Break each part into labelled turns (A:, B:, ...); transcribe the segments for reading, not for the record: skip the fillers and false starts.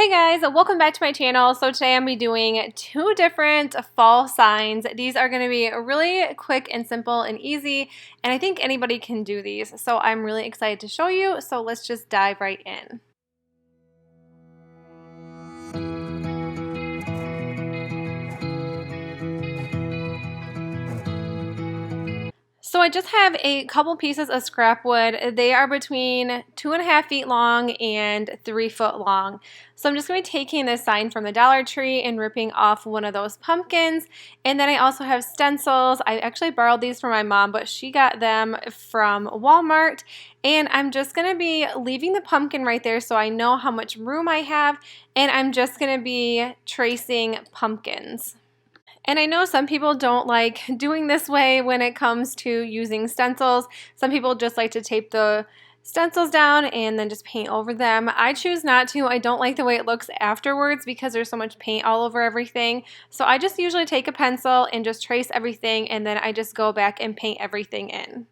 A: Hey guys, welcome back to my channel. So today I'm going to be doing two different fall signs. These are going to be really quick and simple and easy, and I think anybody can do these. So I'm really excited to show you. So let's just dive right in. So I just have a couple pieces of scrap wood. They are between 2.5 feet long and 3 foot long. So I'm just going to be taking this sign from the Dollar Tree and ripping off one of those pumpkins. And then I also have stencils. I actually borrowed these from my mom, but she got them from Walmart. And I'm just going to be leaving the pumpkin right there so I know how much room I have. And I'm just going to be tracing pumpkins. And I know some people don't like doing this way when it comes to using stencils. Some people just like to tape the stencils down and then just paint over them. I choose not to. I don't like the way it looks afterwards because there's so much paint all over everything. So I just usually take a pencil and just trace everything, and then I just go back and paint everything in.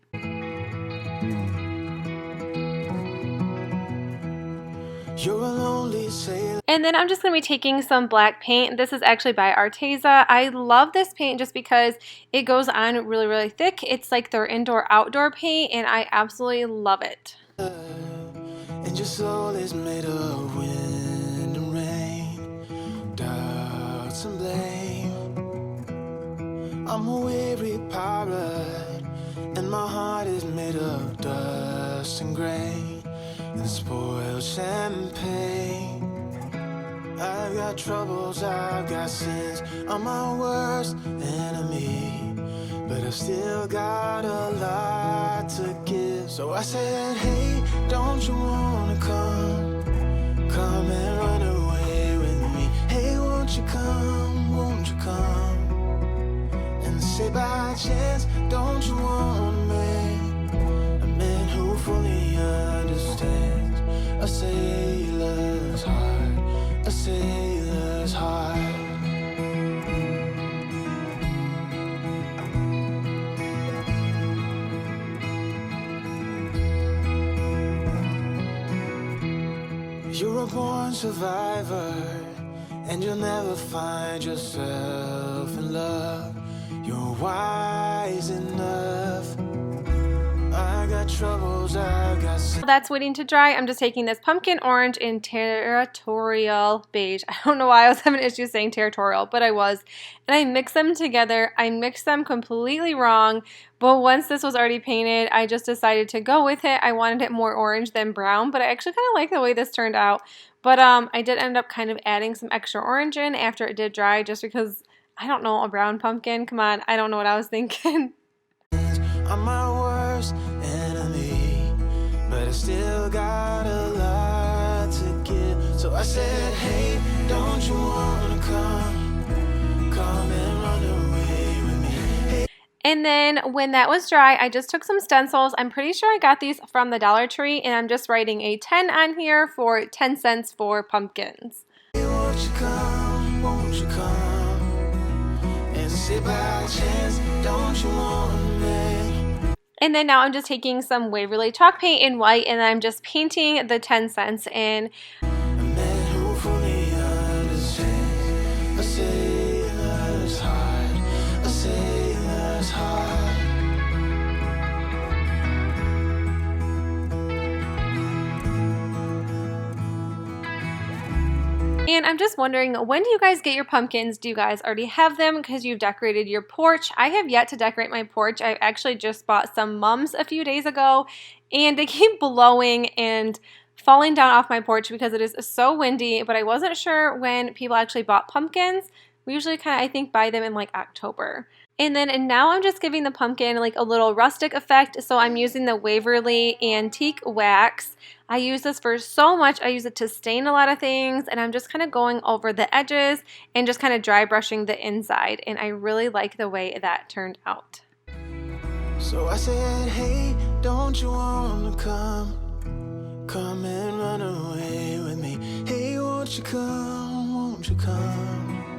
B: You're a lonely sailor.
A: And then I'm just going to be taking some black paint. This is actually by Arteza. I love this paint just because it goes on really, really thick. It's like their indoor-outdoor paint, and I absolutely love it.
B: And your soul is made of wind and rain, doubts and blame. I'm a weary pirate, and my heart is made of dust and grain and spoiled champagne. I've got troubles, I've got sins, I'm my worst enemy, but I've still got a lot to give. So I said, hey, don't you wanna come and run away with me? Hey, won't you come and say by chance, don't you want me? A man who fully understands a sailor's heart, a sailor's heart. You're a born survivor, and you'll never find yourself in love. You're wise enough. I got troubles, I got sin.
A: That's waiting to dry. I'm just taking this pumpkin orange in territorial beige. I don't know why I was having issues saying territorial, but I was. And I mix them together. I mixed them completely wrong, but once this was already painted, I just decided to go with it. I wanted it more orange than brown, but I actually kind of like the way this turned out. But I did end up kind of adding some extra orange in after it did dry, just because, I don't know, a brown pumpkin. Come on, I don't know what I was thinking.
B: I'm my worst enemy, but I still got a lot to give. So I said, hey, don't you wanna come and run away with me? Hey.
A: And then when that was dry, I just took some stencils. I'm pretty sure I got these from the Dollar Tree, and I'm just writing a 10 on here for 10 cents for pumpkins.
B: Hey, won't you come and say by chance, don't you want me?
A: And then now I'm just taking some Waverly chalk paint in white, and I'm just painting the 10 cents in.
B: A man who fully understands a sailor's heart, a sailor's heart.
A: And I'm just wondering, when do you guys get your pumpkins? Do you guys already have them because you've decorated your porch? I have yet to decorate my porch. I actually just bought some mums a few days ago, and they keep blowing and falling down off my porch because it is so windy, but I wasn't sure when people actually bought pumpkins. We usually kind of, I think, buy them in like October. And now I'm just giving the pumpkin like a little rustic effect, so I'm using the Waverly Antique Wax. I use this for so much. I use it to stain a lot of things, and I'm just kind of going over the edges and just kind of dry brushing the inside, and I really like the way that turned out.
B: So I said, hey, don't you wanna come and run away with me? Hey, won't you come?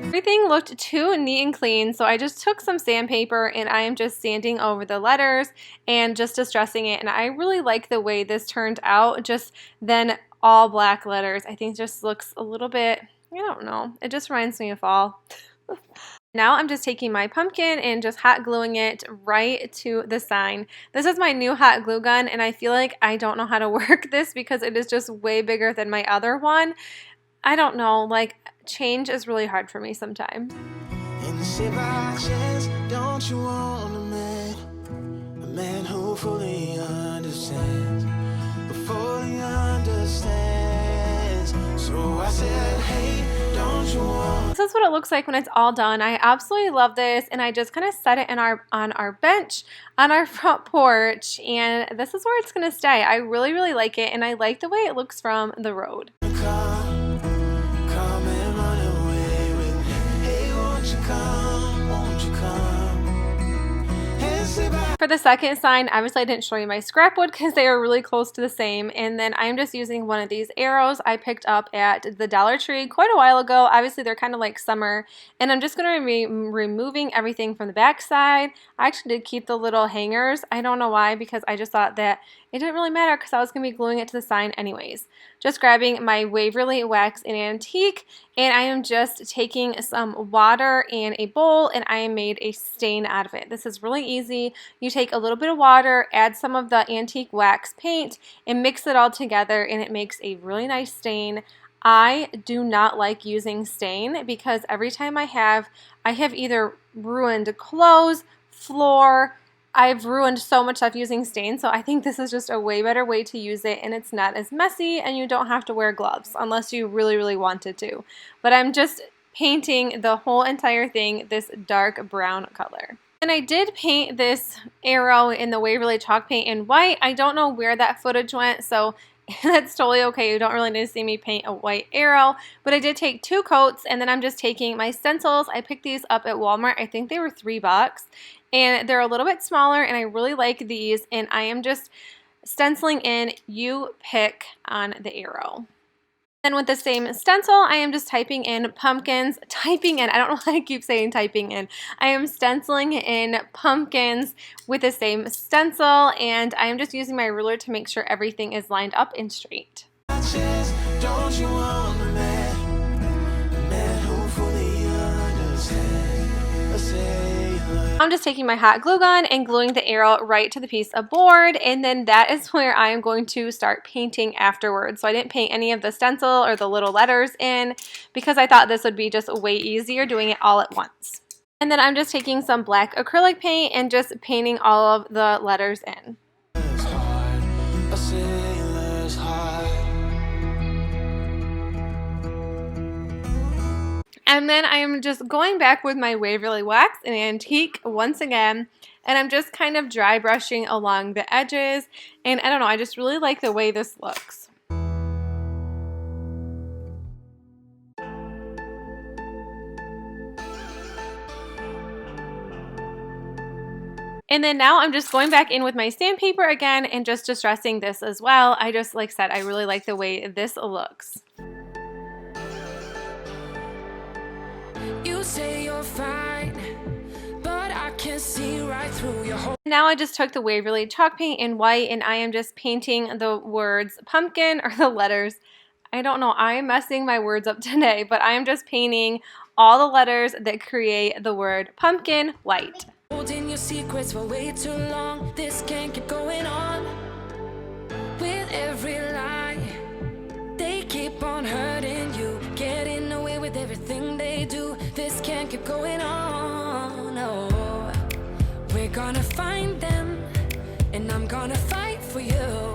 A: Everything looked too neat and clean, so I just took some sandpaper and I am just sanding over the letters and just distressing it, and I really like the way this turned out. Just then all black letters. I think it just looks a little bit, I don't know, it just reminds me of fall. Now I'm just taking my pumpkin and just hot gluing it right to the sign. This is my new hot glue gun, and I feel like I don't know how to work this because it is just way bigger than my other one. I don't know, like, change is really hard for me sometimes.
B: In the ship I chance, don't you want a man who fully understands, who fully understands. So I said, hey, don't you want?
A: This is what it looks like when it's all done. I absolutely love this, and I just kind of set it in on our bench on our front porch, and this is where it's gonna stay. I really, really like it, and I like the way it looks from the road.
B: Come and run away with me. Hey, won't you come? Won't you come? And say bye.
A: For the second sign, obviously I didn't show you my scrapwood because they are really close to the same, and then I'm just using one of these arrows I picked up at the Dollar Tree quite a while ago. Obviously they're kind of like summer, and I'm just going to be removing everything from the back side. I actually did keep the little hangers. I don't know why, because I just thought that it didn't really matter because I was going to be gluing it to the sign anyways. Just grabbing my Waverly Wax in Antique, and I am just taking some water and a bowl, and I made a stain out of it. This is really easy. You take a little bit of water, add some of the antique wax paint, and mix it all together, and it makes a really nice stain. I do not like using stain because every time I have either ruined clothes, floor, I've ruined so much stuff using stain, so I think this is just a way better way to use it, and it's not as messy, and you don't have to wear gloves unless you really, really wanted to. But I'm just painting the whole entire thing this dark brown color. And I did paint this arrow in the Waverly chalk paint in white. I don't know where that footage went, so that's totally okay. You don't really need to see me paint a white arrow, but I did take 2 coats, and then I'm just taking my stencils. I picked these up at Walmart. I think they were $3, and they're a little bit smaller, and I really like these, and I am just stenciling in "you pick" on the arrow. Then with the same stencil, I am just typing in pumpkins. I don't know why I keep saying typing in. I am stenciling in pumpkins with the same stencil, and I am just using my ruler to make sure everything is lined up and straight.
B: Don't you want a man who fully understands?
A: I'm just taking my hot glue gun and gluing the arrow right to the piece of board, and then that is where I am going to start painting afterwards. So I didn't paint any of the stencil or the little letters in because I thought this would be just way easier doing it all at once. And then I'm just taking some black acrylic paint and just painting all of the letters in. And then I am just going back with my Waverly Wax in Antique once again, and I'm just kind of dry brushing along the edges, and I don't know, I just really like the way this looks. And then now I'm just going back in with my sandpaper again and just distressing this as well. I just, like I said, I really like the way this looks.
B: You say you're fine, but I can see right through your whole.
A: Now I just took the Waverly chalk paint in white, and I am just painting the words pumpkin, or the letters. I don't know, I am messing my words up today, but I am just painting all the letters that create the word pumpkin white.
B: Holding your secrets for way too long. This can't keep going on. With every lie, they keep on hurting you, getting away with everything they do. This can't keep going on. No, we're gonna find them, and I'm gonna fight for you.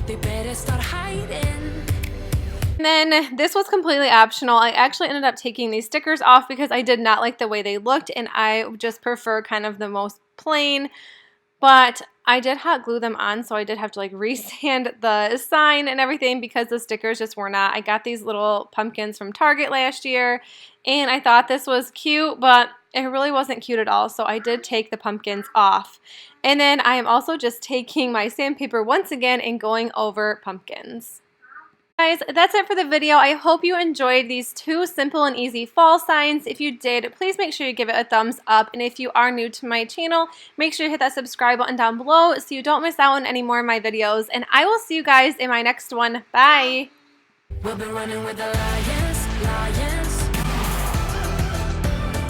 B: They better start hiding.
A: And then this was completely optional. I actually ended up taking these stickers off because I did not like the way they looked, and I just prefer kind of the most plain. But I did hot glue them on, so I did have to like resand the sign and everything because the stickers just were not. I got these little pumpkins from Target last year, and I thought this was cute, but it really wasn't cute at all, so I did take the pumpkins off. And then I am also just taking my sandpaper once again and going over pumpkins. Guys, that's it for the video. I hope you enjoyed these 2 simple and easy fall signs. If you did, please make sure you give it a thumbs up. And if you are new to my channel, make sure you hit that subscribe button down below so you don't miss out on any more of my videos. And I will see you guys in my next one. Bye!
B: We'll be running with the lion.